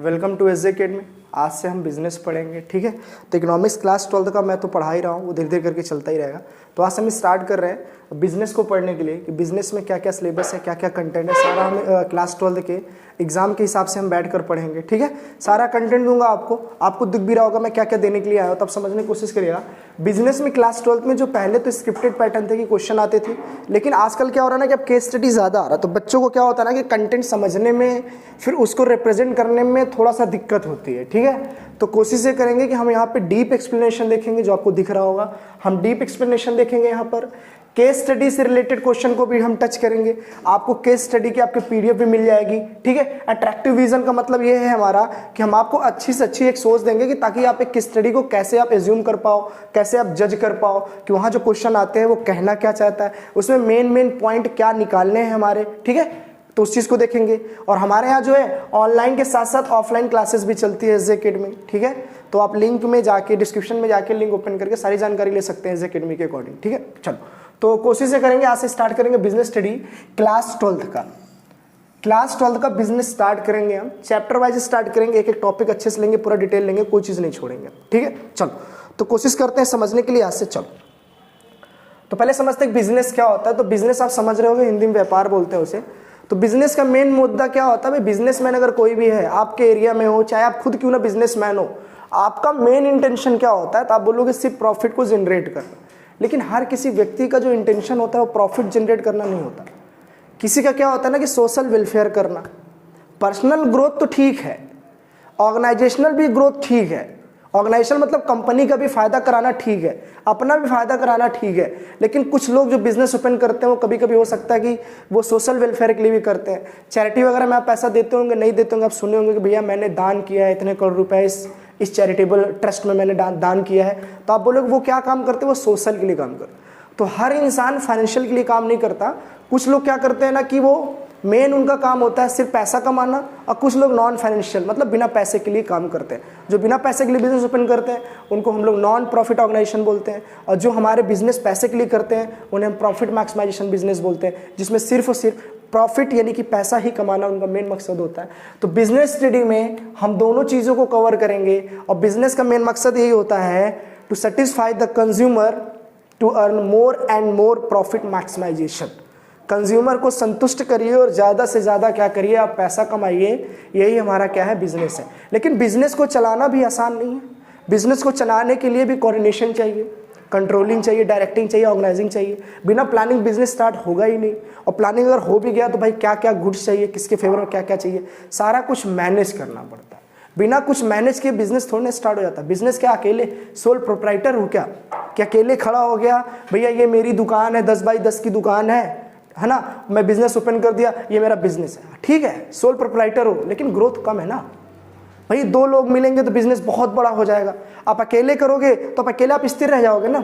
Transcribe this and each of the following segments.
Welcome to S J academy. आज से हम बिजनेस पढ़ेंगे, ठीक है। तो इकोनॉमिक्स क्लास 12 का मैं तो पढ़ा ही रहा हूँ, वो धीरे धीरे करके चलता ही रहेगा। तो आज हम स्टार्ट कर रहे हैं बिजनेस को पढ़ने के लिए कि बिजनेस में क्या क्या सिलेबस है, क्या क्या कंटेंट है, सारा हम क्लास 12 के एग्जाम के हिसाब से हम बैठ कर पढ़ेंगे, ठीक है। सारा कंटेंट दूंगा आपको दिख भी रहा होगा मैं क्या क्या देने के लिए आया हूँ, तब समझने की कोशिश करिएगा। बिजनेस में क्लास 12 में जो पहले तो स्क्रिप्टेड पैटर्न थे कि क्वेश्चन आते थे, लेकिन आजकल क्या हो रहा है ना कि अब केस स्टडी ज़्यादा आ रहा है, तो बच्चों को क्या होता है ना कि कंटेंट समझने में फिर उसको रिप्रेजेंट करने में थोड़ा सा दिक्कत होती है, ठीक है। तो कोशिश ये करेंगे कि हम यहाँ पे डीप एक्सप्लेनेशन देखेंगे, जो आपको दिख रहा होगा, हम डीप एक्सप्लेनेशन देखेंगे। यहाँ पर केस स्टडी से रिलेटेड क्वेश्चन को भी हम टच करेंगे। आपको केस स्टडी की आपके पीडीएफ भी मिल जाएगी, ठीक है। अट्रैक्टिव विजन का मतलब ये है हमारा कि हम आपको अच्छी से अच्छी एक सोच देंगे कि ताकि आप एक केस स्टडी को कैसे आप एज्यूम कर पाओ, कैसे आप जज कर पाओ कि वहाँ जो क्वेश्चन आते हैं वो कहना क्या चाहता है, उसमें मेन पॉइंट क्या निकालने हैं हमारे, ठीक है। तो उस चीज़ को देखेंगे। और हमारे यहाँ जो है ऑनलाइन के साथ साथ ऑफलाइन क्लासेस भी चलती है एस जे अकेडमी, ठीक है। तो आप लिंक में जाके, डिस्क्रिप्शन में जाके लिंक ओपन करके सारी जानकारी ले सकते हैं एस जे अकेडमी के अकॉर्डिंग, ठीक है। चलो, तो कोशिश ये करेंगे आज से स्टार्ट करेंगे बिजनेस स्टडी क्लास 12 का। क्लास 12 का बिजनेस स्टार्ट करेंगे हम, चैप्टर वाइज स्टार्ट करेंगे, एक एक टॉपिक अच्छे से लेंगे, पूरा डिटेल लेंगे, कोई चीज़ नहीं छोड़ेंगे, ठीक है। चलो, तो कोशिश करते हैं समझने के लिए आज से। चलो, तो पहले समझते हैं बिजनेस क्या होता है। तो बिजनेस आप समझ रहे होंगे, हिंदी में व्यापार बोलते हैं उसे। तो बिजनेस का मेन मुद्दा क्या होता है भाई, बिजनेसमैन अगर कोई भी है आपके एरिया में हो, चाहे आप खुद क्यों ना बिजनेसमैन हो, आपका मेन इंटेंशन क्या होता है, तो आप बोलोगे सिर्फ प्रॉफिट को जनरेट करना। लेकिन हर किसी व्यक्ति का जो इंटेंशन होता है वो प्रॉफिट जनरेट करना नहीं होता। किसी का क्या होता है ना कि सोशल वेलफेयर करना। पर्सनल ग्रोथ तो ठीक है, ऑर्गेनाइजेशनल भी ग्रोथ ठीक है। ऑर्गेनाइजेशन मतलब कंपनी का भी फायदा कराना ठीक है, अपना भी फायदा कराना ठीक है। लेकिन कुछ लोग जो बिजनेस ओपन करते हैं वो कभी कभी हो सकता है कि वो सोशल वेलफेयर के लिए भी करते हैं। चैरिटी वगैरह में आप पैसा देते होंगे, नहीं देते होंगे, आप सुने होंगे कि भैया मैंने दान किया है, इतने करोड़ रुपए इस चैरिटेबल ट्रस्ट में मैंने दान किया है। तो आप बोलोगे वो क्या काम करते हैं, वो सोशल के लिए काम करते हैं। तो हर इंसान फाइनेंशियल के लिए काम नहीं करता। कुछ लोग क्या करते हैं ना कि वो मेन उनका काम होता है सिर्फ पैसा कमाना, और कुछ लोग नॉन फाइनेंशियल मतलब बिना पैसे के लिए काम करते हैं। जो बिना पैसे के लिए बिजनेस ओपन करते हैं उनको हम लोग नॉन प्रॉफिट ऑर्गेनाइजेशन बोलते हैं, और जो हमारे बिजनेस पैसे के लिए करते हैं उन्हें हम प्रॉफिट मैक्सिमाइजेशन बिजनेस बोलते हैं, जिसमें सिर्फ और सिर्फ प्रॉफिट यानी कि पैसा ही कमाना उनका मेन मकसद होता है। तो बिजनेस स्टडी में हम दोनों चीज़ों को कवर करेंगे, और बिजनेस का मेन मकसद यही होता है to satisfy the consumer to earn more and more profit maximization. Consumer को संतुष्ट करिए और ज़्यादा से ज़्यादा क्या करिए, आप पैसा कमाइए। यही हमारा क्या है, बिजनेस है। लेकिन बिजनेस को चलाना भी आसान नहीं है। बिजनेस को चलाने के लिए भी कोऑर्डिनेशन चाहिए, कंट्रोलिंग चाहिए, डायरेक्टिंग चाहिए, ऑर्गेनाइजिंग चाहिए। बिना प्लानिंग बिजनेस स्टार्ट होगा ही नहीं। और प्लानिंग अगर हो भी गया तो भाई क्या क्या गुड्स चाहिए, किसके फेवर में क्या क्या चाहिए, सारा कुछ मैनेज करना पड़ता है। बिना कुछ मैनेज किए बिजनेस थोड़े स्टार्ट हो जाता है। बिजनेस क्या अकेले सोल प्रोप्राइटर हो क्या अकेले खड़ा हो गया भैया ये मेरी दुकान है, 10 बाई 10 की दुकान है ना, मैं बिजनेस ओपन कर दिया, ये मेरा बिजनेस है, ठीक है, सोल प्रोप्राइटर हो, लेकिन ग्रोथ कम है ना भाई। 2 लोग मिलेंगे तो बिजनेस बहुत बड़ा हो जाएगा। आप अकेले करोगे तो अकेले आप स्थिर रह जाओगे ना,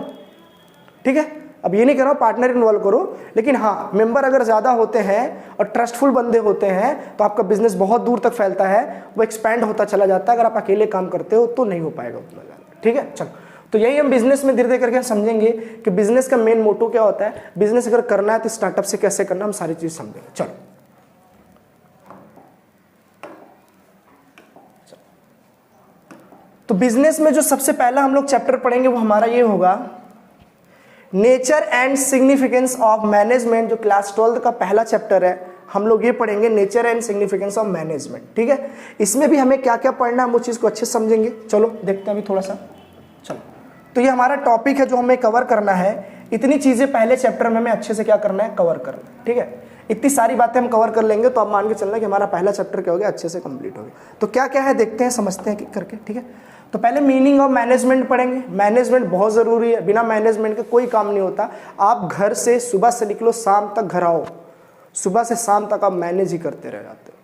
ठीक है। अब ये नहीं करो पार्टनर इन्वॉल्व करो, लेकिन हाँ मेंबर अगर ज़्यादा होते हैं और ट्रस्टफुल बंदे होते हैं तो आपका बिजनेस बहुत दूर तक फैलता है, वो एक्सपैंड होता चला जाता है। अगर आप अकेले काम करते हो तो नहीं हो पाएगा उतना ज़्यादा, ठीक है। चलो, तो यही हम बिजनेस में धीरे धीरे करके समझेंगे कि बिजनेस का मेन मोटो क्या होता है, बिजनेस अगर करना है तो स्टार्टअप से कैसे करना, हम सारी चीज समझेंगे। चलो, तो बिजनेस में जो सबसे पहला हम लोग चैप्टर पढ़ेंगे वो हमारा ये होगा, nature and significance of management. जो क्लास 12 का पहला चैप्टर है, हम लोग ये पढ़ेंगे nature and significance of management, ठीक है। इसमें भी हमें क्या क्या पढ़ना है हम उस चीज को अच्छे से समझेंगे। चलो देखते हैं अभी थोड़ा सा। चलो, तो ये हमारा टॉपिक है जो हमें कवर करना है। इतनी चीजें पहले चैप्टर में हमें अच्छे से क्या करना है, कवर करना है, ठीक है। इतनी सारी बातें हम कवर कर लेंगे तो आप मान के चलना कि हमारा पहला चैप्टर क्या हो गया, अच्छे से कंप्लीट हो गया। तो क्या क्या है देखते हैं, समझते हैं कि करके, ठीक है। तो पहले मीनिंग ऑफ मैनेजमेंट पढ़ेंगे। मैनेजमेंट बहुत जरूरी है, बिना मैनेजमेंट के कोई काम नहीं होता। आप घर से सुबह से निकलो, शाम तक घर आओ, सुबह से शाम तक आप मैनेज ही करते रह जाते हो,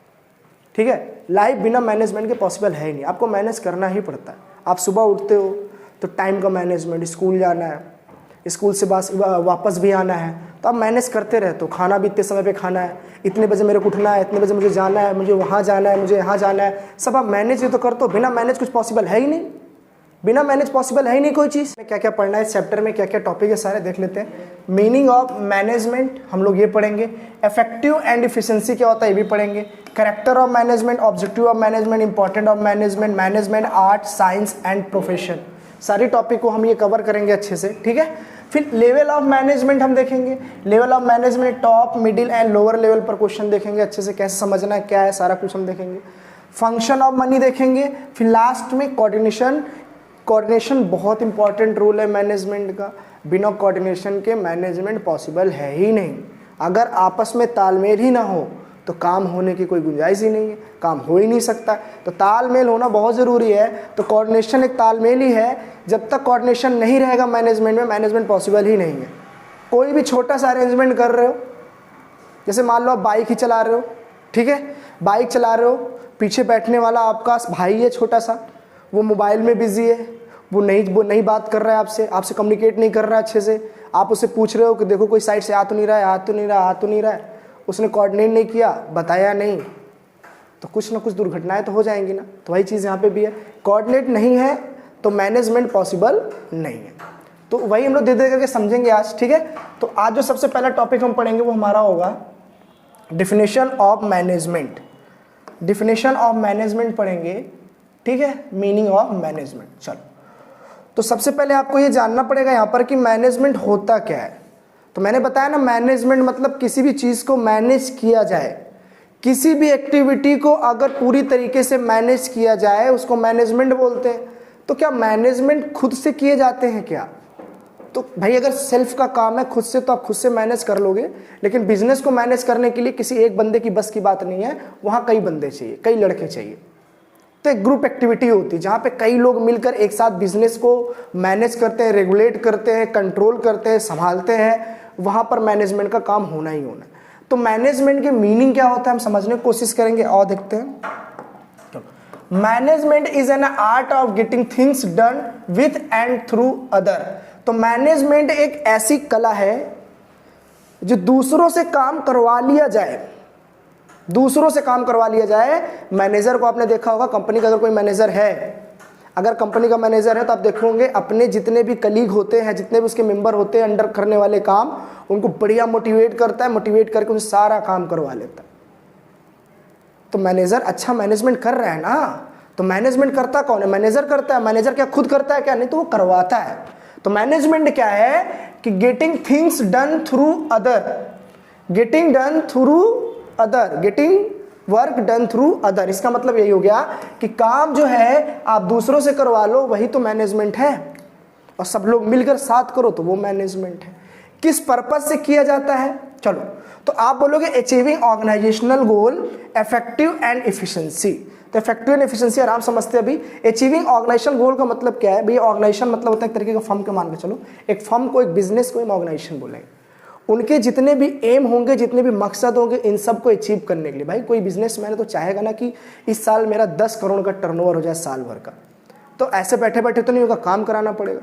ठीक है। लाइफ बिना मैनेजमेंट के पॉसिबल है ही नहीं, आपको मैनेज करना ही पड़ता है। आप सुबह उठते हो तो टाइम का मैनेजमेंट, स्कूल जाना है, स्कूल से वापस भी आना है, तो आप मैनेज करते रहते हो। खाना भी इतने समय पे खाना है, इतने बजे मेरे को उठना है, इतने बजे मुझे जाना है, मुझे वहाँ जाना है, मुझे यहाँ जाना है, सब आप मैनेज ही तो करते हो। बिना मैनेज कुछ पॉसिबल है ही नहीं, बिना मैनेज पॉसिबल है ही नहीं कोई चीज़। क्या क्या पढ़ना है इस चैप्टर में, क्या क्या टॉपिक है सारे देख लेते हैं। मीनिंग ऑफ मैनेजमेंट हम लोग ये पढ़ेंगे, इफेक्टिव एंड इफिशिएंसी क्या होता है ये भी पढ़ेंगे, character of management, objective of management, important of management, management art science and profession, सारी टॉपिक को हम ये कवर करेंगे अच्छे से, ठीक है। फिर लेवल ऑफ मैनेजमेंट हम देखेंगे, level of management top middle and lower level पर क्वेश्चन देखेंगे अच्छे से, कैसे समझना है क्या है सारा कुछ हम देखेंगे। फंक्शन ऑफ मनी देखेंगे, फिर लास्ट में कोऑर्डिनेशन। कोऑर्डिनेशन बहुत इंपॉर्टेंट रोल है मैनेजमेंट का, बिना कोऑर्डिनेशन के मैनेजमेंट पॉसिबल है ही नहीं। अगर आपस में तालमेल ही ना हो तो काम होने की कोई गुंजाइश ही नहीं है, काम हो ही नहीं सकता। तो तालमेल होना बहुत ज़रूरी है। तो कोऑर्डिनेशन एक तालमेल ही है, जब तक कोऑर्डिनेशन नहीं रहेगा मैनेजमेंट में, मैनेजमेंट पॉसिबल ही नहीं है। कोई भी छोटा सा अरेंजमेंट कर रहे हो, जैसे मान लो आप बाइक ही चला रहे हो, ठीक है, बाइक चला रहे हो, पीछे बैठने वाला आपका भाई है छोटा सा, वो मोबाइल में बिजी है, वो नहीं बात कर रहा है आपसे कम्युनिकेट नहीं कर रहा है अच्छे से। आप उससे पूछ रहे हो कि देखो कोई साइड से आ तो नहीं रहा है, आ तो नहीं रहा है, उसने कोऑर्डिनेट नहीं किया, बताया नहीं, तो कुछ ना कुछ दुर्घटनाएं तो हो जाएंगी ना। तो वही चीज़ यहाँ पे भी है, कोऑर्डिनेट नहीं है तो मैनेजमेंट पॉसिबल नहीं है। तो वही हम लोग धीरे धीरे करके समझेंगे आज, ठीक है। तो आज जो सबसे पहला टॉपिक हम पढ़ेंगे वो हमारा होगा definition of management. Definition of management पढ़ेंगे, ठीक है, मीनिंग ऑफ मैनेजमेंट। चलो, तो सबसे पहले आपको ये जानना पड़ेगा यहाँ पर कि मैनेजमेंट होता क्या है। तो मैंने बताया ना, मैनेजमेंट मतलब किसी भी चीज़ को मैनेज किया जाए, किसी भी एक्टिविटी को अगर पूरी तरीके से मैनेज किया जाए उसको मैनेजमेंट बोलते हैं। तो क्या मैनेजमेंट खुद से किए जाते हैं क्या? तो भाई अगर सेल्फ का काम है खुद से, तो आप खुद से मैनेज कर लोगे, लेकिन बिजनेस को मैनेज करने के लिए किसी एक बंदे की बस की बात नहीं है, वहाँ कई बंदे चाहिए, कई लड़के चाहिए। तो एक ग्रुप एक्टिविटी होती है जहाँ पे कई लोग मिलकर एक साथ बिजनेस को मैनेज करते हैं, रेगुलेट करते हैं, कंट्रोल करते हैं, संभालते हैं, वहाँ पर मैनेजमेंट का काम होना ही होना है। तो मैनेजमेंट के मीनिंग क्या होता है हम समझने की कोशिश करेंगे और देखते हैं। Management is an art of getting things done with and through other. तो मैनेजमेंट एक ऐसी कला है जो दूसरों से काम करवा लिया जाए, दूसरों से काम करवा लिया जाए। मैनेजर को आपने देखा होगा, कंपनी का अगर कोई मैनेजर है, अगर कंपनी का मैनेजर है तो आप देखोगे अपने जितने भी कलीग होते हैं, जितने भी उसके मेंबर होते हैं अंडर करने वाले काम, उनको बढ़िया मोटिवेट करता है, मोटिवेट करके उनसे सारा काम करवा लेता है। तो मैनेजर अच्छा मैनेजमेंट कर रहा है ना। तो मैनेजमेंट करता कौन है? मैनेजर करता है। मैनेजर क्या खुद करता है क्या? नहीं, तो वो करवाता है। तो मैनेजमेंट क्या है कि getting things done through other, getting done through other, getting work done through other. इसका मतलब यही हो गया कि काम जो है आप दूसरों से करवा लो, वही तो मैनेजमेंट है। और सब लोग मिलकर साथ करो तो वो मैनेजमेंट है। किस पर्पज से किया जाता है? चलो, तो आप बोलोगे achieving organizational goal, effective and efficiency. तो इफेक्टिव एंड एफिशिएंसी आराम समझते हैं अभी। अचीविंग ऑर्गेनाइजेशनल गोल का मतलब क्या है भाई? ऑर्गेनाइजेशन मतलब होता है एक तरीके का फर्म के, मान के चलो एक फर्म को, एक बिजनेस को हम ऑर्गेनाइजेशन बोलेंगे। उनके जितने भी एम होंगे, जितने भी मकसद होंगे, इन सब को अचीव करने के लिए, भाई कोई बिजनेसमैन तो चाहेगा ना कि इस साल मेरा 10 करोड़ का टर्नओवर हो जाए साल भर का। तो ऐसे बैठे बैठे तो नहीं होगा, काम कराना पड़ेगा।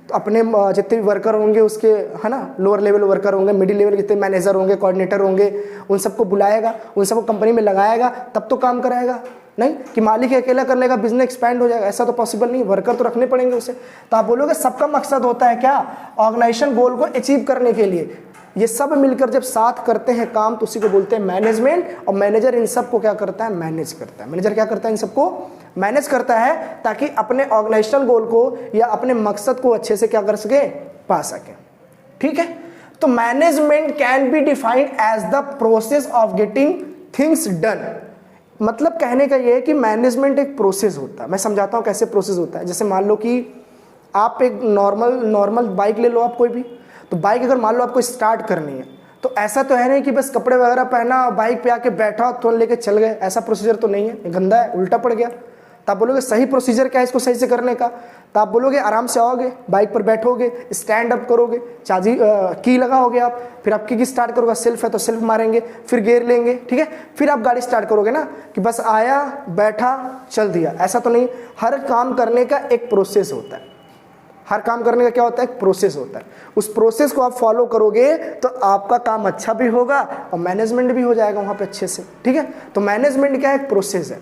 तो अपने जितने भी वर्कर होंगे उसके, है ना, लोअर लेवल वर्कर होंगे, मिडिल लेवल जितने मैनेजर होंगे, कोऑर्डिनेटर होंगे, उन सबको बुलाएगा, उन सबको कंपनी में लगाएगा, तब तो काम कराएगा। नहीं कि मालिक अकेला कर लेगा बिजनेस एक्सपैंड हो जाएगा, ऐसा तो पॉसिबल नहीं। वर्कर तो रखने पड़ेंगे उसे। तो आप बोलोगे सबका मकसद होता है क्या? ऑर्गेनाइजेशन गोल को अचीव करने के लिए ये सब मिलकर जब साथ करते हैं काम, तो उसी को बोलते हैं मैनेजमेंट। और मैनेजर इन सबको क्या करता है? मैनेज करता है। मैनेजर क्या करता है? इन सबको मैनेज करता है, ताकि अपने ऑर्गेनाइजेशनल गोल को या अपने मकसद को अच्छे से क्या कर सके? पा सके। ठीक है। तो management can be defined as the process of getting things done. मतलब कहने का ये है कि मैनेजमेंट एक प्रोसेस होता है। मैं समझाता हूँ कैसे प्रोसेस होता है। जैसे मान लो कि आप एक नॉर्मल बाइक ले लो, आप कोई भी, तो बाइक अगर मान लो आपको स्टार्ट करनी है, तो ऐसा तो है नहीं कि बस कपड़े वगैरह पहना, बाइक पे आके बैठा, तो लेके चल गए, ऐसा प्रोसीजर तो नहीं है, गंदा है, उल्टा पड़ गया। तो आप बोलोगे सही प्रोसीजर क्या है इसको सही से करने का? तो आप बोलोगे आराम से आओगे, बाइक पर बैठोगे, स्टैंड अप करोगे, चाबी की लगाओगे आप, फिर आप की स्टार्ट करोगे, सेल्फ है तो सेल्फ मारेंगे, फिर गियर लेंगे, ठीक है, फिर आप गाड़ी स्टार्ट करोगे ना, कि बस आया, बैठा, चल दिया। ऐसा तो नहीं। हर काम करने का एक प्रोसेस होता है। हर काम करने का क्या होता है? एक प्रोसेस होता है। उस प्रोसेस को आप फॉलो करोगे तो आपका काम अच्छा भी होगा और मैनेजमेंट भी हो जाएगा वहाँ पे अच्छे से। ठीक है। तो मैनेजमेंट क्या है? एक प्रोसेस है।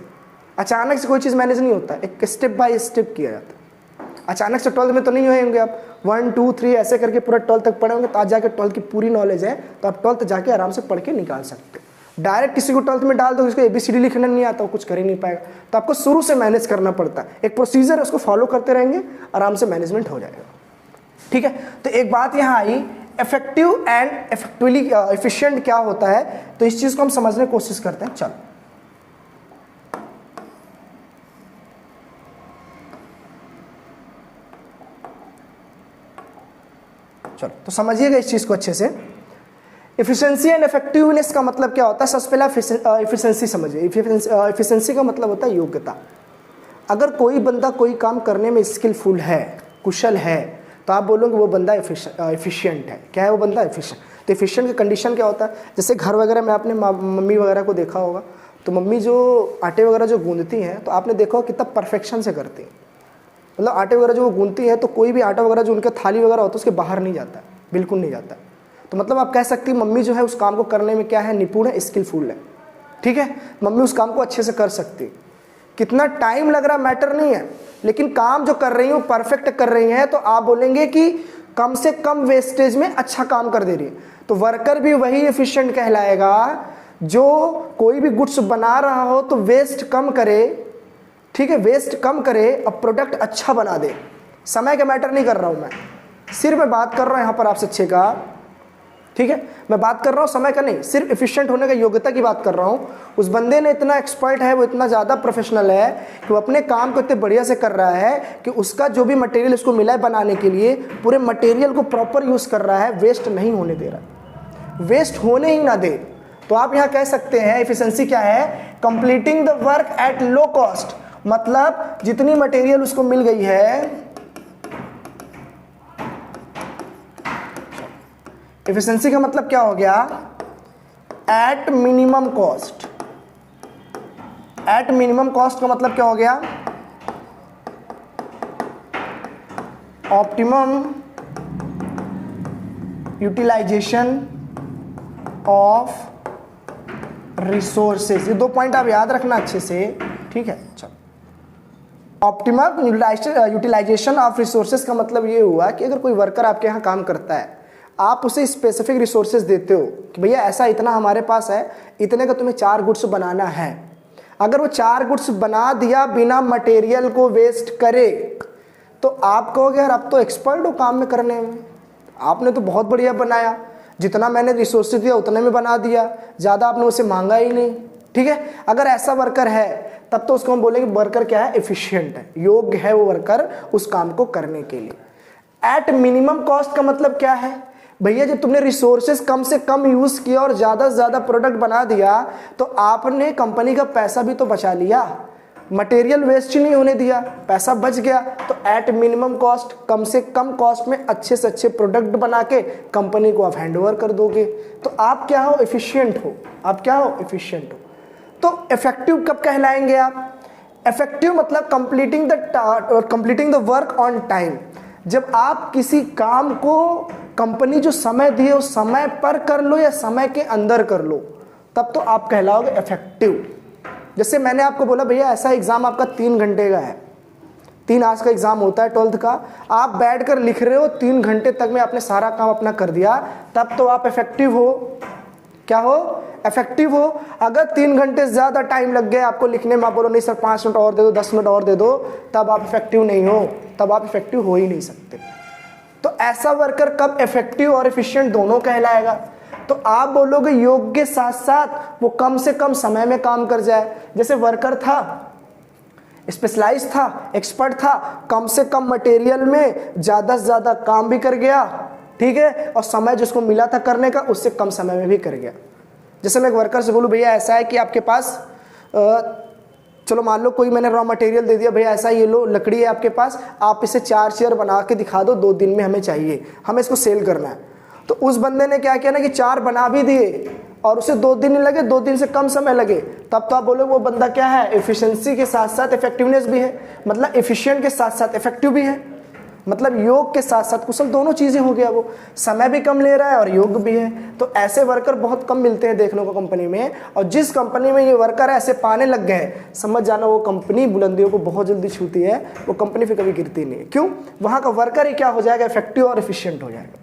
अचानक से कोई चीज़ मैनेज नहीं होता, एक स्टेप बाय स्टेप किया जाता है। अचानक से 12th में तो नहीं होंगे आप, 1 2 3 ऐसे करके पूरा 12th तक पढ़े होंगे, तो आज जाके 12th की पूरी नॉलेज है तो आप 12th जाके आराम से पढ़ के निकाल सकते हो। डायरेक्ट किसी को 12th में डाल दो, जिसको ABCD लिखना नहीं आता, वो कुछ कर ही नहीं पाएगा। तो आपको शुरू से मैनेज करना पड़ता है, एक प्रोसीजर है, उसको फॉलो करते रहेंगे, आराम से मैनेजमेंट हो जाएगा। ठीक है, तो एक बात यहाँ आई, इफेक्टिव एंड इफेक्टिवली एफिशिएंट क्या होता है, तो इस चीज को हम समझने की कोशिश करते हैं। चलो तो समझिएगा इस चीज को अच्छे से। इफिशिएंसी एंड इफेक्टिवनेस का मतलब क्या होता है, सबसे पहला इफिशिएंसी समझिए। इफिशिएंसी का मतलब होता है योग्यता। अगर कोई बंदा कोई काम करने में स्किलफुल है, कुशल है, तो आप बोलोगे वो बंदा एफिशिएंट है। क्या है वो बंदा? एफिशिएंट। तो एफिशिएंट का कंडीशन क्या होता है, जैसे घर वगैरह में आपने मम्मी वगैरह को देखा होगा, तो मम्मी जो आटे वगैरह जो गूंदती हैं, तो आपने देखा होगा कितना परफेक्शन से करती हैं। मतलब आटे वगैरह जो वो गूंदती है, तो कोई भी आटा वगैरह जो उनके थाली वगैरह होता है उसके बाहर नहीं जाता है, बिल्कुल नहीं जाता है। तो मतलब आप कह सकती हैं मम्मी जो है उस काम को करने में क्या है, निपुण है, स्किलफुल है। ठीक है, मम्मी उस काम को अच्छे से कर सकती है। कितना टाइम लग रहा मैटर नहीं है, लेकिन काम जो कर रही है वो परफेक्ट कर रही है, तो आप बोलेंगे कि कम से कम वेस्टेज में अच्छा काम कर दे रही है। तो वर्कर भी वही एफिशिएंट कहलाएगा जो कोई भी गुड्स बना रहा हो तो वेस्ट कम करे। ठीक है, वेस्ट कम करे और प्रोडक्ट अच्छा बना दे। समय का मैटर नहीं कर रहा हूं मैं, सिर्फ मैं बात कर रहा हूं यहां पर आपसे अच्छे का। ठीक है, मैं बात कर रहा हूं समय का नहीं, सिर्फ एफिशिएंट होने का योग्यता की बात कर रहा हूं। उस बंदे ने इतना एक्सपर्ट है, वो इतना ज़्यादा प्रोफेशनल है कि वो अपने काम को इतने बढ़िया से कर रहा है कि उसका जो भी मटेरियल उसको मिला है बनाने के लिए, पूरे मटेरियल को प्रॉपर यूज़ कर रहा है, वेस्ट नहीं होने दे रहा, वेस्ट होने ही ना दे। तो आप यहाँ कह सकते हैं एफिशिएंसी क्या है, completing the work at low cost. मतलब जितनी मटेरियल उसको मिल गई है, एफिशिएंसी का मतलब क्या हो गया, at minimum cost. At minimum cost का मतलब क्या हो गया, ऑप्टिमम यूटिलाइजेशन ऑफ रिसोर्सेज। ये 2 पॉइंट आप याद रखना अच्छे से। ठीक है, चलो। ऑप्टिमम यूटिलाइजेशन ऑफ रिसोर्सेज का मतलब ये हुआ कि अगर कोई वर्कर आपके यहाँ काम करता है, आप उसे स्पेसिफिक रिसोर्सेज देते हो कि भैया ऐसा इतना हमारे पास है, इतने का तुम्हें 4 गुड्स बनाना है। अगर वो 4 गुड्स बना दिया बिना मटेरियल को वेस्ट करे, तो आप कहोगे यार अब तो एक्सपर्ट हो काम में करने में, आपने तो बहुत बढ़िया बनाया, जितना मैंने रिसोर्सेज दिया उतने में बना दिया, ज़्यादा आपने उसे मांगा ही नहीं। ठीक है, अगर ऐसा वर्कर है तब तो उसको हम बोलेंगे वर्कर क्या है, एफिशिएंट है, योग्य है वो वर्कर उस काम को करने के लिए। एट मिनिमम कॉस्ट का मतलब क्या है, भैया जब तुमने रिसोर्सेज कम से कम यूज किया और ज्यादा से ज्यादा प्रोडक्ट बना दिया, तो आपने कंपनी का पैसा भी तो बचा लिया, मटेरियल वेस्ट ही नहीं होने दिया, पैसा बच गया। तो एट मिनिमम कॉस्ट, कम से कम कॉस्ट में अच्छे से अच्छे प्रोडक्ट बना के कंपनी को आप हैंडओवर कर दोगे, तो आप क्या हो, एफिशिएंट हो। आप क्या हो, एफिशिएंट हो। तो इफेक्टिव कब कहलाएंगे आप, इफेक्टिव मतलब completing the work on time. जब आप किसी काम को कंपनी जो समय दिए उस समय पर कर लो या समय के अंदर कर लो, तब तो आप कहलाओगे इफेक्टिव। जैसे मैंने आपको बोला भैया ऐसा एग्जाम आपका 3 घंटे का है, 3 आवर्स का एग्जाम होता है 12th का, आप बैठकर लिख रहे हो 3 घंटे तक में आपने सारा काम अपना कर दिया, तब तो आप इफेक्टिव हो। क्या हो, इफेक्टिव हो। अगर 3 घंटे ज्यादा टाइम लग गया आपको लिखने में, आप बोलो नहीं सर 5 मिनट और दे दो, 10 मिनट और दे दो, तब आप इफेक्टिव नहीं हो, तब आप इफेक्टिव हो ही नहीं सकते। तो ऐसा वर्कर कब इफेक्टिव और एफिशिएंट दोनों कहलाएगा, तो आप बोलोगे योग्य साथ साथ वो कम से कम समय में काम कर जाए। जैसे वर्कर था, स्पेशलाइज था, एक्सपर्ट था, कम से कम मटेरियल में ज्यादा से ज्यादा काम भी कर गया। ठीक है, और समय जिसको मिला था करने का उससे कम समय में भी कर गया। जैसे मैं एक वर्कर से बोलूँ भैया ऐसा है कि आपके पास चलो मान लो कोई मैंने रॉ मटेरियल दे दिया, भैया ऐसा ये लो लकड़ी है आपके पास, आप इसे 4 चेयर बना के दिखा दो, 2 दिन में हमें चाहिए, हमें इसको सेल करना है। तो उस बंदे ने क्या किया ना कि 4 बना भी दिए और उसे 2 दिन नहीं लगे, 2 दिन से कम समय लगे, तब तो आप बोले वो बंदा क्या है, एफिशिएंसी के साथ साथ इफेक्टिवनेस भी है, मतलब एफिशिएंट के साथ साथ इफेक्टिव भी है, मतलब योग के साथ साथ कुशल, दोनों चीजें हो गया। वो समय भी कम ले रहा है और योग भी है। तो ऐसे वर्कर बहुत कम मिलते हैं देखने को कंपनी में, और जिस कंपनी में ये वर्कर ऐसे पाने लग गए, समझ जाना वो कंपनी बुलंदियों को बहुत जल्दी छूती है, वो कंपनी फिर कभी गिरती नहीं है। क्यों? वहाँ का वर्कर ही क्या हो जाएगा, इफेक्टिव और एफिशिएंट हो जाएगा।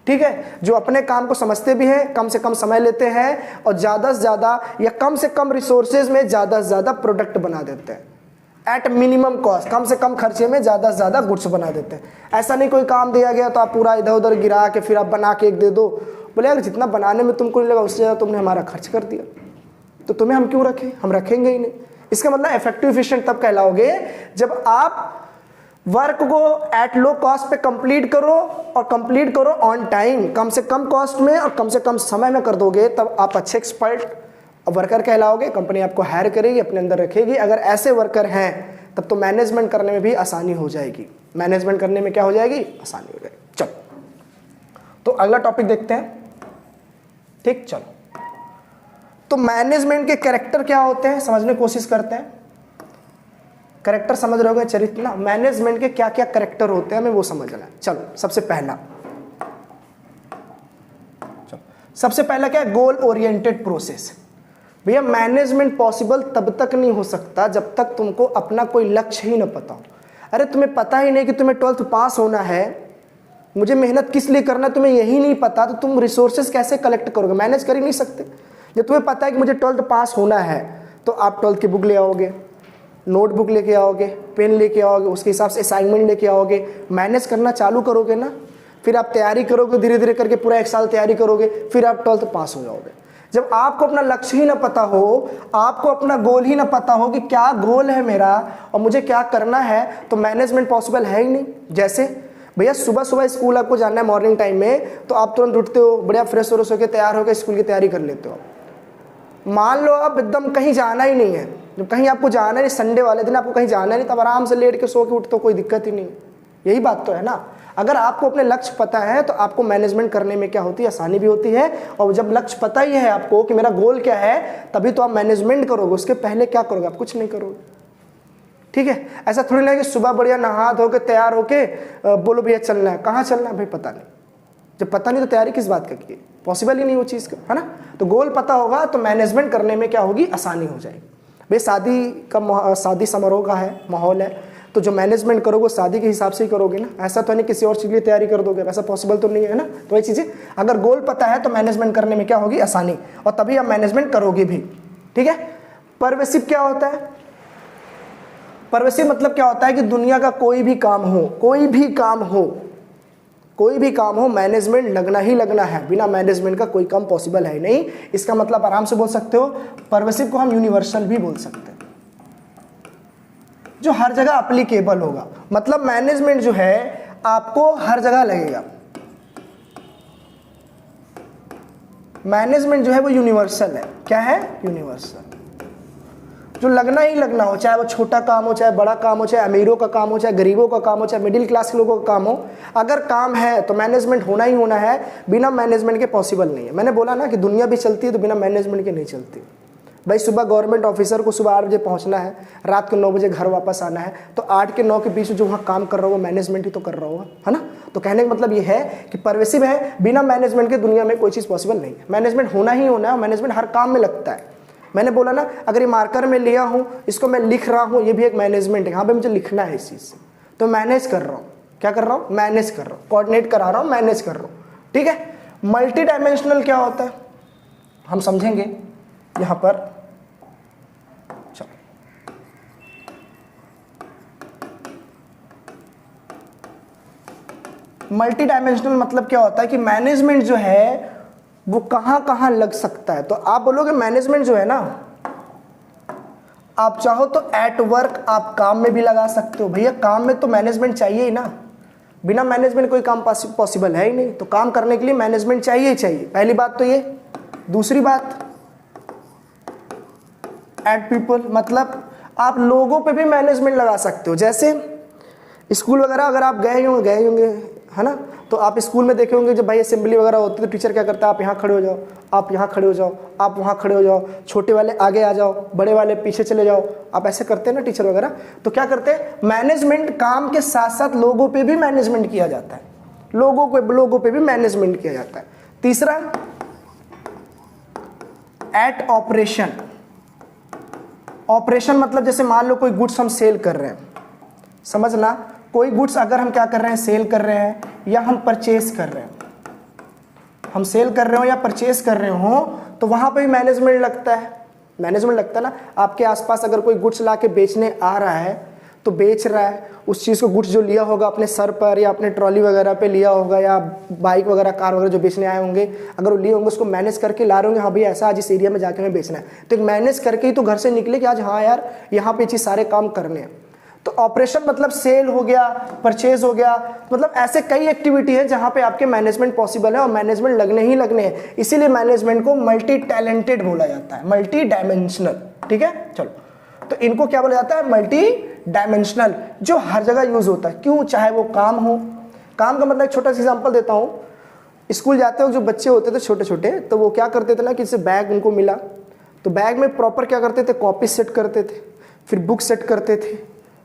ठीक है, जो अपने काम को समझते भी हैं, कम से कम समय लेते हैं, और ज़्यादा से ज़्यादा या कम से कम रिसोर्सेज में ज़्यादा से ज़्यादा प्रोडक्ट बना देते हैं एट मिनिमम कॉस्ट, कम से कम खर्चे में ज़्यादा से ज़्यादा गुड्स बना देते हैं। ऐसा नहीं कोई काम दिया गया तो आप पूरा इधर उधर गिरा के फिर आप बना के एक दे दो, बोले यार जितना बनाने में तुमको नहीं लगा उससे ज़्यादा तुमने हमारा खर्च कर दिया, तो तुम्हें हम क्यों रखें, हम रखेंगे ही नहीं। इसका मतलब इफेक्टिव एफिशिएंट तब कहलाओगे जब आप वर्क को एट लो कॉस्ट पे कंप्लीट करो, और कंप्लीट करो ऑन टाइम, कम से कम कॉस्ट में और कम से कम समय में कर दोगे, तब आप अच्छे एक्सपर्ट वर्कर कहलाओगे, कंपनी आपको हायर करेगी, अपने अंदर रखेगी। अगर ऐसे वर्कर हैं तब तो मैनेजमेंट करने में भी आसानी हो जाएगी, मैनेजमेंट करने में क्या हो जाएगी, आसानी हो जाएगी। चलो तो अगला टॉपिक देखते हैं। ठीक, चलो तो मैनेजमेंट के कैरेक्टर क्या होते हैं समझने की कोशिश करते हैं। कैरेक्टर समझ रहे होगे, चरित्र ना, मैनेजमेंट के क्या क्या कैरेक्टर होते हैं हमें वो समझना है। चलो सबसे पहला क्या है, गोल ओरिएंटेड प्रोसेस। भैया मैनेजमेंट पॉसिबल तब तक नहीं हो सकता जब तक तुमको अपना कोई लक्ष्य ही ना पता हो। अरे तुम्हें पता ही नहीं कि तुम्हें 12th पास होना है, मुझे मेहनत किस लिए करना है तुम्हें यही नहीं पता, तो तुम रिसोर्सेज कैसे कलेक्ट करोगे, मैनेज कर ही नहीं सकते। जब तुम्हें पता है कि मुझे 12th पास होना है तो आप 12th की बुक ले आओगे, नोटबुक लेके आओगे, पेन लेके आओगे, उसके हिसाब से असाइनमेंट लेके आओगे, मैनेज करना चालू करोगे ना, फिर आप तैयारी करोगे, धीरे धीरे करके पूरा 1 साल तैयारी करोगे, फिर आप 12th पास हो जाओगे। जब आपको अपना लक्ष्य ही ना पता हो, आपको अपना गोल ही ना पता हो कि क्या गोल है मेरा और मुझे क्या करना है, तो मैनेजमेंट पॉसिबल है ही नहीं। जैसे भैया सुबह सुबह स्कूल आपको जाना है मॉर्निंग टाइम में, तो आप तुरंत उठते हो, बढ़िया फ्रेश व्रेश होकर तैयार होकर स्कूल की तैयारी कर लेते हो। मान लो अब एकदम कहीं जाना ही नहीं है, जब कहीं आपको जाना नहीं, संडे वाले दिन आपको कहीं जाना नहीं, तब आराम से लेट के सो के उठते हो, कोई दिक्कत ही नहीं। यही बात तो है ना। अगर आपको अपने लक्ष्य पता है तो आपको मैनेजमेंट करने में क्या होती है, आसानी भी होती है। और जब लक्ष्य पता ही है आपको कि मेरा गोल क्या है, तभी तो आप मैनेजमेंट करोगे, उसके पहले क्या करोगे, आप कुछ नहीं करोगे। ठीक है, ऐसा थोड़ी ना कि सुबह बढ़िया नहा धो के तैयार होके बोलो भैया चलना है, कहाँ चलना है भाई पता नहीं। जब पता नहीं तो तैयारी किस बात का की, पॉसिबल ही नहीं वो चीज़ का, है ना। तो गोल पता होगा तो मैनेजमेंट करने में क्या होगी, आसानी हो जाएगी। भाई शादी समारोह का है, माहौल है, तो जो मैनेजमेंट करोगे शादी के हिसाब से ही करोगे ना, ऐसा तो नहीं किसी और चीज़ के लिए तैयारी कर दोगे, वैसा पॉसिबल तो नहीं है ना। तो ये चीज़ें अगर गोल पता है तो मैनेजमेंट करने में क्या होगी, आसानी, और तभी आप मैनेजमेंट करोगे भी। ठीक है, परवेसिव क्या होता है, परवेसिव मतलब क्या होता है कि दुनिया का कोई भी काम हो, मैनेजमेंट लगना ही लगना है, बिना मैनेजमेंट का कोई काम पॉसिबल है नहीं। इसका मतलब आराम से बोल सकते हो, परवेसिव को हम यूनिवर्सल भी बोल सकते हैं, जो हर जगह एप्लीकेबल होगा। मतलब मैनेजमेंट जो है आपको हर जगह लगेगा, मैनेजमेंट जो है वो यूनिवर्सल है। क्या है, यूनिवर्सल, जो लगना ही लगना हो, चाहे वो छोटा काम हो, चाहे बड़ा काम हो, चाहे अमीरों का काम हो, चाहे गरीबों का काम हो, चाहे मिडिल क्लास के लोगों का काम हो, अगर काम है तो मैनेजमेंट होना ही होना है, बिना मैनेजमेंट के पॉसिबल नहीं है। मैंने बोला ना कि दुनिया भी चलती है तो बिना मैनेजमेंट के नहीं चलती। भाई सुबह गवर्नमेंट ऑफिसर को सुबह 8 बजे पहुंचना है, रात को 9 बजे घर वापस आना है, तो 8 के 9 के बीच जो वहाँ काम कर रहा हो वो मैनेजमेंट ही तो कर रहा होगा, है ना। तो कहने का मतलब ये है कि परवेसिव है, बिना मैनेजमेंट के दुनिया में कोई चीज़ पॉसिबल नहीं है। मैनेजमेंट होना ही होना है, मैनेजमेंट हर काम में लगता है। मैंने बोला ना, अगर ये मार्कर में लिया हूँ, इसको मैं लिख रहा हूँ, ये भी एक मैनेजमेंट है। यहाँ पे मुझे लिखना है इस चीज़ से, तो मैनेज कर रहा हूँ। क्या कर रहा हूँ, मैनेज कर रहा हूँ, कोऑर्डिनेट करा रहा हूँ, मैनेज कर रहा हूँ। ठीक है, मल्टी डायमेंशनल क्या होता है हम समझेंगे यहाँ पर। मल्टी डायमेंशनल मतलब क्या होता है कि मैनेजमेंट जो है वो कहाँ कहाँ लग सकता है। तो आप बोलोगे मैनेजमेंट जो है ना, आप चाहो तो एट वर्क आप काम में भी लगा सकते हो। भैया काम में तो मैनेजमेंट चाहिए ही ना, बिना मैनेजमेंट कोई काम पॉसिबल है ही नहीं। तो काम करने के लिए मैनेजमेंट चाहिए ही चाहिए, पहली बात तो ये। दूसरी बात, एट पीपल मतलब आप लोगों पे भी मैनेजमेंट लगा सकते हो। जैसे स्कूल वगैरह अगर आप गए होंगे है ना, तो आप स्कूल में देखे होंगे जब भाई असेंबली वगैरह होती है तो टीचर क्या करता है, आप यहाँ खड़े हो जाओ, आप यहाँ खड़े हो जाओ, आप वहाँ खड़े हो जाओ, छोटे वाले आगे आ जाओ, बड़े वाले पीछे चले जाओ, आप ऐसे करते हैं ना टीचर वगैरह। तो क्या करते हैं, मैनेजमेंट काम के साथ साथ लोगों पे भी मैनेजमेंट किया जाता है, लोगों पे भी मैनेजमेंट किया जाता है। तीसरा एट ऑपरेशन, ऑपरेशन मतलब जैसे मान लो कोई गुड्स हम सेल कर रहे हैं, समझना, कोई गुड्स अगर हम क्या कर रहे हैं, सेल कर रहे हैं या हम परचेस कर रहे हैं, हम सेल कर रहे हो या परचेस कर रहे हो, तो वहां पे भी मैनेजमेंट लगता है, मैनेजमेंट लगता है ना। आपके आसपास अगर कोई गुड्स ला के बेचने आ रहा है तो बेच रहा है, उस चीज़ को गुड्स जो लिया होगा अपने सर पर या अपने ट्रॉली वगैरह पे लिया होगा या बाइक वगैरह कार वगैरह जो बेचने आए होंगे, अगर वो लिए होंगे उसको मैनेज करके ला रहे होंगे, हाँ भैया ऐसा आज इस एरिया में जाके हमें बेचना है, तो एक मैनेज करके ही तो घर से निकले कि आज हाँ यार यहाँ पे चीज़ सारे काम करने हैं। तो ऑपरेशन मतलब सेल हो गया, परचेज हो गया, मतलब ऐसे कई एक्टिविटी है जहाँ पे आपके मैनेजमेंट पॉसिबल है और मैनेजमेंट लगने ही लगने हैं। इसीलिए मैनेजमेंट को मल्टी टैलेंटेड बोला जाता है, मल्टी डायमेंशनल। ठीक है, चलो, तो इनको क्या बोला जाता है, मल्टी डायमेंशनल, जो हर जगह यूज होता है। क्यों? चाहे वो काम हो, काम का मतलब एक छोटा सा एग्जांपल देता हूँ। स्कूल जाते हो जो बच्चे होते थे छोटे छोटे, तो वो क्या करते थे ना कि जैसे बैग उनको मिला तो बैग में प्रॉपर क्या करते थे, कॉपी सेट करते थे, फिर बुक सेट करते थे,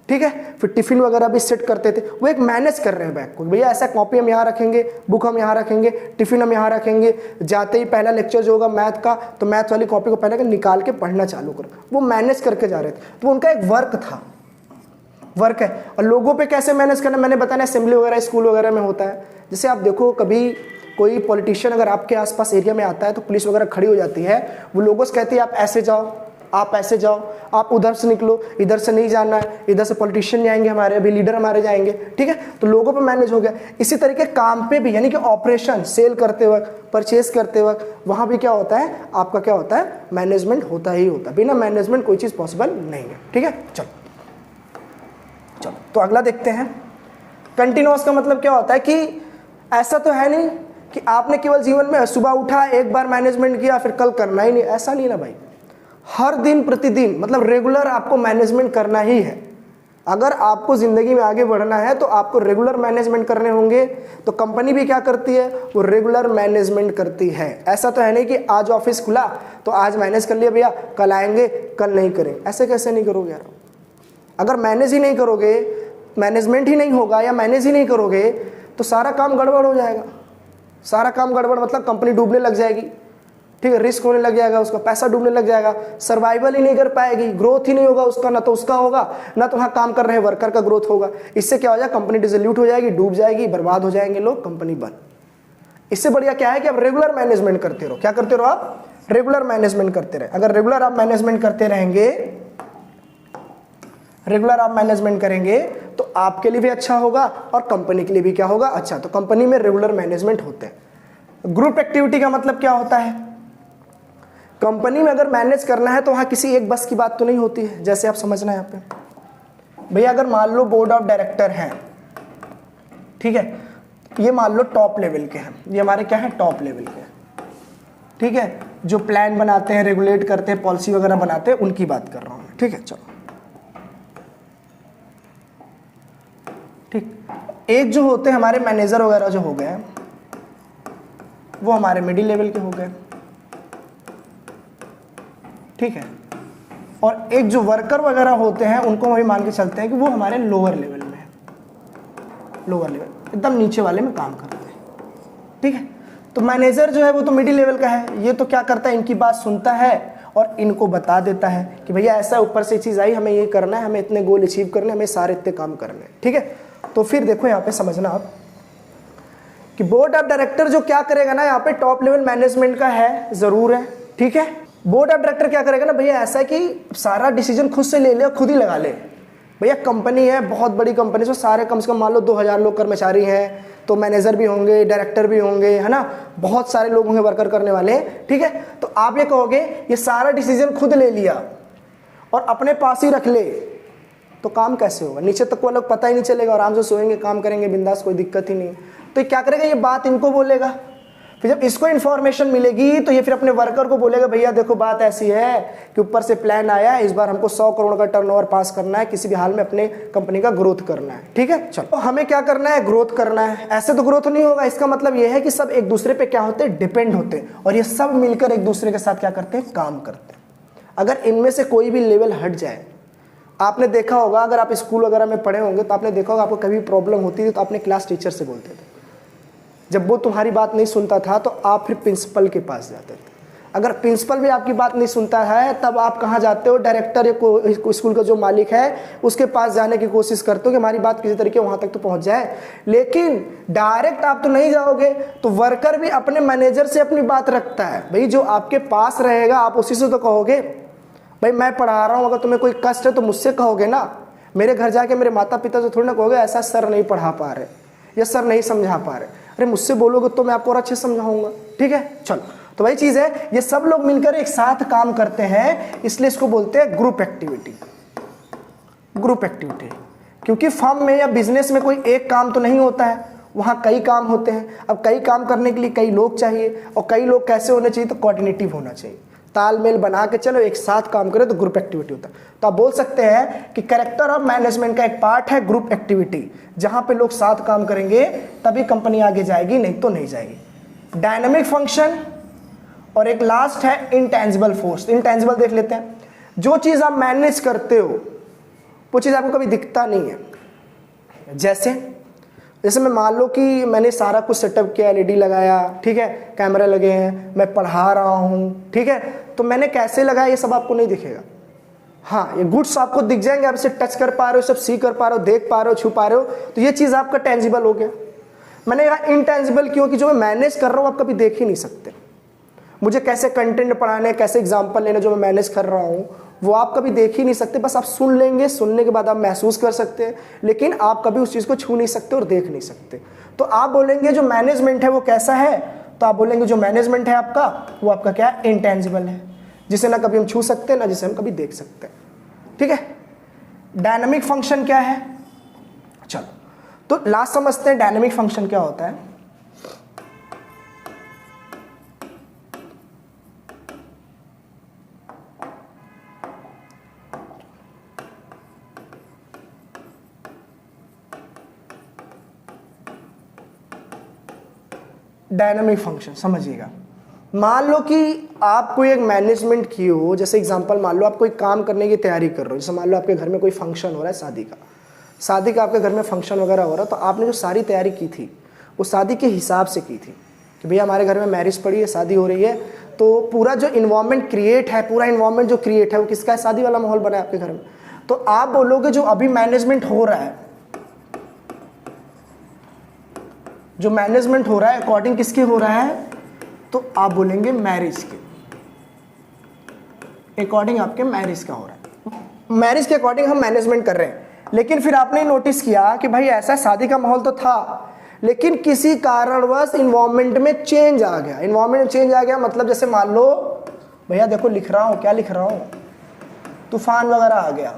ठीक है, फिर टिफिन वगैरह भी सेट करते थे। वो एक मैनेज कर रहे हैं बैग को, भैया ऐसा कॉपी हम यहाँ रखेंगे, बुक हम यहाँ रखेंगे, टिफिन हम यहाँ रखेंगे, जाते ही पहला लेक्चर जो होगा मैथ का, तो मैथ वाली कॉपी को पहले निकाल के पढ़ना चालू करो। वो मैनेज करके जा रहे थे, तो उनका एक वर्क था, वर्क है। और लोगों पे कैसे मैनेज करना, मैंने बताया असेंबली वगैरह स्कूल वगैरह में होता है। जैसे आप देखो, कभी कोई पॉलिटिशियन अगर आपके आसपास एरिया में आता है तो पुलिस वगैरह खड़ी हो जाती है, वो लोगों से कहती है आप ऐसे जाओ, आप ऐसे जाओ, आप उधर से निकलो, इधर से नहीं जाना है, इधर से पॉलिटिशियन जाएंगे हमारे, अभी लीडर हमारे जाएंगे, ठीक है। तो लोगों पे मैनेज हो गया। इसी तरीके काम पे भी, यानी कि ऑपरेशन, सेल करते वक्त, परचेस करते वक्त, वहां भी क्या होता है, आपका क्या होता है, मैनेजमेंट होता ही होता है। बिना मैनेजमेंट कोई चीज पॉसिबल नहीं है। ठीक है, चलो चलो, तो अगला देखते हैं। कंटिन्यूअस का मतलब क्या होता है कि ऐसा तो है नहीं कि आपने केवल जीवन में सुबह उठा, एक बार मैनेजमेंट किया, फिर कल करना ही नहीं, ऐसा नहीं ना भाई। हर दिन प्रतिदिन, मतलब रेगुलर आपको मैनेजमेंट करना ही है। अगर आपको जिंदगी में आगे बढ़ना है तो आपको रेगुलर मैनेजमेंट करने होंगे। तो कंपनी भी क्या करती है, वो रेगुलर मैनेजमेंट करती है। ऐसा तो है नहीं कि आज ऑफिस खुला तो आज मैनेज कर लिया भैया, कल आएंगे कल नहीं करेंगे, ऐसे कैसे नहीं करोगे यार। अगर मैनेज ही नहीं करोगे, मैनेजमेंट ही नहीं होगा या मैनेज ही नहीं करोगे तो सारा काम गड़बड़ हो जाएगा। सारा काम गड़बड़ मतलब कंपनी डूबने लग जाएगी, ठीक है, रिस्क होने लग जाएगा, उसका पैसा डूबने लग जाएगा, सर्वाइवल ही नहीं कर पाएगी, ग्रोथ ही नहीं होगा उसका, ना तो उसका होगा ना तो वहाँ काम कर रहे वर्कर का ग्रोथ होगा। इससे क्या हो जाएगा, कंपनी डिसोल्यूट हो जाएगी, डूब जाएगी, बर्बाद हो जाएंगे लोग, कंपनी बंद। इससे बढ़िया क्या है कि आप रेगुलर मैनेजमेंट करते रहो। क्या करते रहो आप, रेगुलर मैनेजमेंट करते रहे। अगर रेगुलर आप मैनेजमेंट करते रहेंगे, रेगुलर आप मैनेजमेंट करेंगे तो आपके लिए भी अच्छा होगा और कंपनी के लिए भी क्या होगा, अच्छा। तो कंपनी में रेगुलर मैनेजमेंट होते हैं। ग्रुप एक्टिविटी का मतलब क्या होता है, कंपनी में अगर मैनेज करना है तो वहां किसी एक बस की बात तो नहीं होती है। जैसे आप समझना है यहाँ पे भैया, अगर मान लो बोर्ड ऑफ डायरेक्टर हैं, ठीक है, ये मान लो टॉप लेवल के हैं, ये हमारे क्या है, टॉप लेवल के हैं, ठीक है, जो प्लान बनाते हैं, रेगुलेट करते हैं, पॉलिसी वगैरह बनाते हैं, उनकी बात कर रहा हूं मैं, ठीक है। चलो ठीक, एक जो होते हैं हमारे मैनेजर वगैरह जो हो गए, वो हमारे मिडिल लेवल के हो गए, ठीक है। और एक जो वर्कर वगैरह होते हैं उनको हम भी मान के चलते हैं कि वो हमारे लोअर लेवल में है, लोअर लेवल, एकदम नीचे वाले में काम करते हैं, ठीक है। तो मैनेजर जो है वो तो मिडिल लेवल का है, ये तो क्या करता है, इनकी बात सुनता है और इनको बता देता है कि भैया ऐसा ऊपर से चीज़ आई, हमें ये करना है, हमें इतने गोल अचीव करने, हमें सारे इतने काम करने हैं, ठीक है। तो फिर देखो यहाँ पे समझना आप कि बोर्ड ऑफ डायरेक्टर जो क्या करेगा ना, यहाँ पे टॉप लेवल मैनेजमेंट का है, जरूर है, ठीक है। बोर्ड ऑफ डायरेक्टर क्या करेगा ना भैया, ऐसा है कि सारा डिसीजन खुद से ले ले और खुद ही लगा ले। भैया कंपनी है, बहुत बड़ी कंपनी, तो सारे कम से कम मान लो 2000 लोग कर्मचारी हैं, तो मैनेजर भी होंगे, डायरेक्टर भी होंगे, है ना, बहुत सारे लोग होंगे वर्कर करने वाले, ठीक है। तो आप ये कहोगे ये सारा डिसीजन खुद ले लिया और अपने पास ही रख ले, तो काम कैसे होगा, नीचे तक वो लोग पता ही नहीं चलेगा, आराम से सोएंगे, काम करेंगे बिंदास, कोई दिक्कत ही नहीं। तो क्या करेगा, ये बात इनको बोलेगा, फिर जब इसको इन्फॉर्मेशन मिलेगी तो ये फिर अपने वर्कर को बोलेगा, भैया देखो बात ऐसी है कि ऊपर से प्लान आया है, इस बार हमको 100 करोड़ का टर्नओवर पास करना है, किसी भी हाल में अपने कंपनी का ग्रोथ करना है, ठीक है। चलो, तो हमें क्या करना है, ग्रोथ करना है। ऐसे तो ग्रोथ नहीं होगा, इसका मतलब ये है कि सब एक दूसरे पे क्या होते हैं, डिपेंड होते हैं, और ये सब मिलकर एक दूसरे के साथ क्या करते हैं, काम करते हैं। अगर इनमें से कोई भी लेवल हट जाए, आपने देखा होगा, अगर आप स्कूल वगैरह में पढ़े होंगे तो आपने देखा होगा, आपको कभी प्रॉब्लम होती थी तो अपने क्लास टीचर से बोलते थे। जब वो तुम्हारी बात नहीं सुनता था तो आप फिर प्रिंसिपल के पास जाते थे। अगर प्रिंसिपल भी आपकी बात नहीं सुनता है तब आप कहाँ जाते हो, डायरेक्टर या स्कूल का जो मालिक है उसके पास जाने की कोशिश करते हो कि हमारी बात किसी तरीके वहाँ तक तो पहुँच जाए। लेकिन डायरेक्ट आप तो नहीं जाओगे, तो वर्कर भी अपने मैनेजर से अपनी बात रखता है। भाई जो आपके पास रहेगा आप उसी से तो कहोगे, भाई मैं पढ़ा रहा हूँ, अगर तुम्हें कोई कष्ट है तो मुझसे कहोगे ना। मेरे घर जाके मेरे माता पिता से थोड़ी ना कहोगे ऐसा सर नहीं पढ़ा पा रहे या सर नहीं समझा पा रहे। अरे मुझसे बोलोगे तो मैं आपको और अच्छे समझाऊंगा। ठीक है, चलो। तो वही चीज़ है, ये सब लोग मिलकर एक साथ काम करते हैं, इसलिए इसको बोलते हैं ग्रुप एक्टिविटी। ग्रुप एक्टिविटी, क्योंकि फर्म में या बिजनेस में कोई एक काम तो नहीं होता है, वहाँ कई काम होते हैं। अब कई काम करने के लिए कई लोग चाहिए, और कई लोग कैसे होने चाहिए, तो कोऑर्डिनेटिव होना चाहिए, तालमेल बना के चलो एक साथ काम करें तो ग्रुप एक्टिविटी होता है। तो आप बोल सकते हैं कि कैरेक्टर ऑफ मैनेजमेंट का एक पार्ट है ग्रुप एक्टिविटी, जहां पे लोग साथ काम करेंगे तभी कंपनी आगे जाएगी, नहीं तो नहीं जाएगी। डायनामिक फंक्शन, और एक लास्ट है इंटेंजिबल फोर्स। इंटेंजिबल देख लेते हैं, जो चीज आप मैनेज करते हो वो चीज आपको कभी दिखता नहीं है। जैसे मैं मान लो कि मैंने सारा कुछ सेटअप किया, एलईडी लगाया, ठीक है, कैमरा लगे हैं, मैं पढ़ा रहा हूँ, ठीक है, तो मैंने कैसे लगाया ये सब आपको नहीं दिखेगा। हाँ, ये गुड्स आपको दिख जाएंगे, आप इसे टच कर पा रहे हो, सब सी कर पा रहे हो, देख पा रहे हो, छू पा रहे हो, तो ये चीज़ आपका टेंजिबल हो गया। मैंने कहा इनटेंजिबल क्यों, कि जो मैं मैनेज कर रहा हूँ आप कभी देख ही नहीं सकते। मुझे कैसे कंटेंट पढ़ाने, कैसे एग्जाम्पल लेने जो मैं मैनेज कर रहा हूँ वो आप कभी देख ही नहीं सकते। बस आप सुन लेंगे, सुनने के बाद आप महसूस कर सकते हैं, लेकिन आप कभी उस चीज़ को छू नहीं सकते और देख नहीं सकते। तो आप बोलेंगे जो मैनेजमेंट है वो कैसा है, तो आप बोलेंगे जो मैनेजमेंट है आपका वो आपका क्या है, इंटेंजिबल है, जिसे ना कभी हम छू सकते हैं ना जिसे हम कभी देख सकते हैं। ठीक है। डायनामिक फंक्शन क्या है, चलो तो लास्ट समझते हैं डायनामिक फंक्शन क्या होता है। डायनामिक फंक्शन समझिएगा, मान लो कि आप कोई एक मैनेजमेंट की हो, जैसे एग्जांपल मान लो आप कोई काम करने की तैयारी कर रहे हो, जैसे मान लो आपके घर में कोई फंक्शन हो रहा है, शादी का आपके घर में फंक्शन वगैरह हो रहा है, तो आपने जो सारी तैयारी की थी वो शादी के हिसाब से की थी कि भैया हमारे घर में मैरिज पड़ी है, शादी हो रही है, तो पूरा जो इन्वायरमेंट क्रिएट है, पूरा इन्वायरमेंट जो क्रिएट है वो किसका है, शादी वाला माहौल बना है आपके घर में। तो आप बोलोगे जो अभी मैनेजमेंट हो रहा है, जो मैनेजमेंट हो रहा है अकॉर्डिंग किसके हो रहा है, तो आप बोलेंगे मैरिज के अकॉर्डिंग, आपके मैरिज का हो रहा है, मैरिज के अकॉर्डिंग हम मैनेजमेंट कर रहे हैं। लेकिन फिर आपने नोटिस किया कि भाई ऐसा शादी का माहौल तो था, लेकिन किसी कारणवश इन्वायरमेंट में चेंज आ गया। इन्वायरमेंट में चेंज आ गया मतलब जैसे मान लो भैया देखो लिख रहा हूँ, क्या लिख रहा हूँ, तूफान वगैरह आ गया,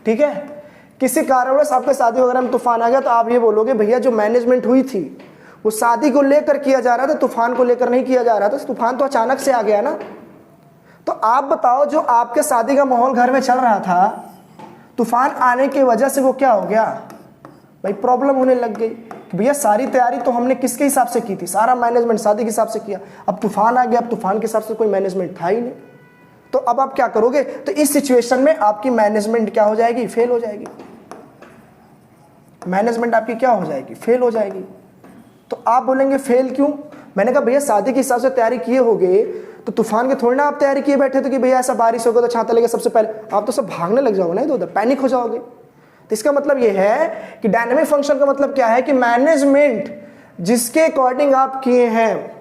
ठीक है, किसी कारणवश आपके शादी वगैरह में तूफान आ गया, तो आप ये बोलोगे भैया जो मैनेजमेंट हुई थी वो शादी को लेकर किया जा रहा था, तूफान को लेकर नहीं किया जा रहा था, तूफान तो अचानक से आ गया ना। तो आप बताओ जो आपके शादी का माहौल घर में चल रहा था, तूफान आने की वजह से वो क्या हो गया भाई, प्रॉब्लम होने लग गई कि भैया सारी तैयारी तो हमने किसके हिसाब से की थी, सारा मैनेजमेंट शादी के हिसाब से किया, अब तूफान आ गया, अब तूफान के हिसाब से कोई मैनेजमेंट था ही नहीं। तो अब आप क्या करोगे, तो इस सिचुएशन में आपकी मैनेजमेंट क्या हो जाएगी, फेल हो जाएगी। मैनेजमेंट आपकी क्या हो जाएगी, फेल हो जाएगी। तो आप बोलेंगे फेल क्यों, मैंने कहा भैया शादी के हिसाब से तैयारी किए होगे, तो तूफान के थोड़ी ना आप तैयारी किए बैठे थे कि भैया ऐसा बारिश होगा तो छाता लेके सबसे पहले, आप तो सब भागने लग जाओगे ना, इधर पैनिक हो जाओगे। तो इसका मतलब ये है कि डायनामिक फंक्शन का मतलब क्या है कि मैनेजमेंट जिसके अकॉर्डिंग आप किए हैं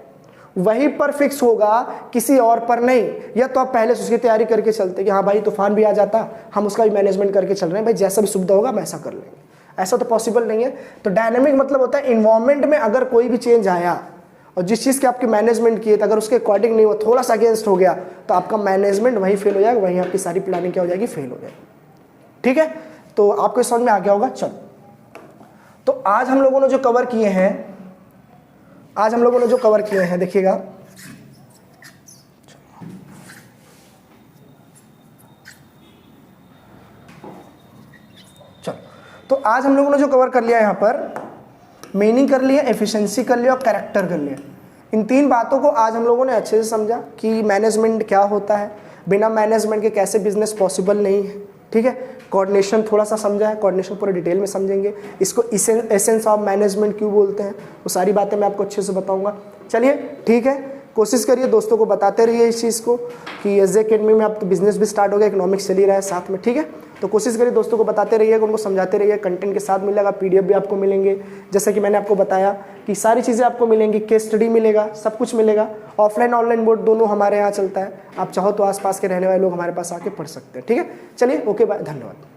वही पर फिक्स होगा, किसी और पर नहीं। या तो आप पहले से उसकी तैयारी करके चलते कि हाँ भाई तूफान भी आ जाता, हम उसका भी मैनेजमेंट करके चल रहे हैं, भाई जैसा भी सुविधा होगा हम ऐसा कर लेंगे, ऐसा तो पॉसिबल नहीं है। तो डायनामिक मतलब होता है इन्वायरमेंट में अगर कोई भी चेंज आया और जिस चीज़ की आपकी मैनेजमेंट की है, तो अगर उसके अकॉर्डिंग नहीं, वो थोड़ा सा अगेंस्ट हो गया, तो आपका मैनेजमेंट वहीं फेल हो जाएगा, वहीं आपकी सारी प्लानिंग क्या हो जाएगी, फेल हो जाएगी। ठीक है, तो आपको समझ में आ गया होगा। चलो, तो आज हम लोगों ने जो कवर किए हैं, देखिएगा, चलो, तो आज हम लोगों ने जो कवर कर लिया यहाँ पर, मीनिंग कर लिया, एफिशिएंसी कर लिया और कैरेक्टर कर लिया। इन तीन बातों को आज हम लोगों ने अच्छे से समझा कि मैनेजमेंट क्या होता है, बिना मैनेजमेंट के कैसे बिजनेस पॉसिबल नहीं है। ठीक है, कोऑर्डिनेशन थोड़ा सा समझा है, कोऑर्डिनेशन पूरे डिटेल में समझेंगे, इसको एसेंस ऑफ मैनेजमेंट क्यों बोलते हैं, वो सारी बातें मैं आपको अच्छे से बताऊंगा। चलिए ठीक है, कोशिश करिए, दोस्तों को बताते रहिए इस चीज़ को कि एसजे अकेडमी में अब तो बिजनेस भी स्टार्ट हो गया, इकोनॉमिक्स चल ही रहा है साथ में, ठीक है। तो कोशिश करिए दोस्तों को बताते रहिएगा, उनको समझाते रहिए, कंटेंट के साथ मिलेगा, पीडीएफ भी आपको मिलेंगे, जैसा कि मैंने आपको बताया कि सारी चीज़ें आपको मिलेंगी, केस स्टडी मिलेगा, सब कुछ मिलेगा। ऑफलाइन ऑनलाइन बोर्ड दोनों हमारे यहाँ चलता है, आप चाहो तो आसपास के रहने वाले लोग हमारे पास आके पढ़ सकते हैं, ठीक है। चलिए, ओके बाय, धन्यवाद।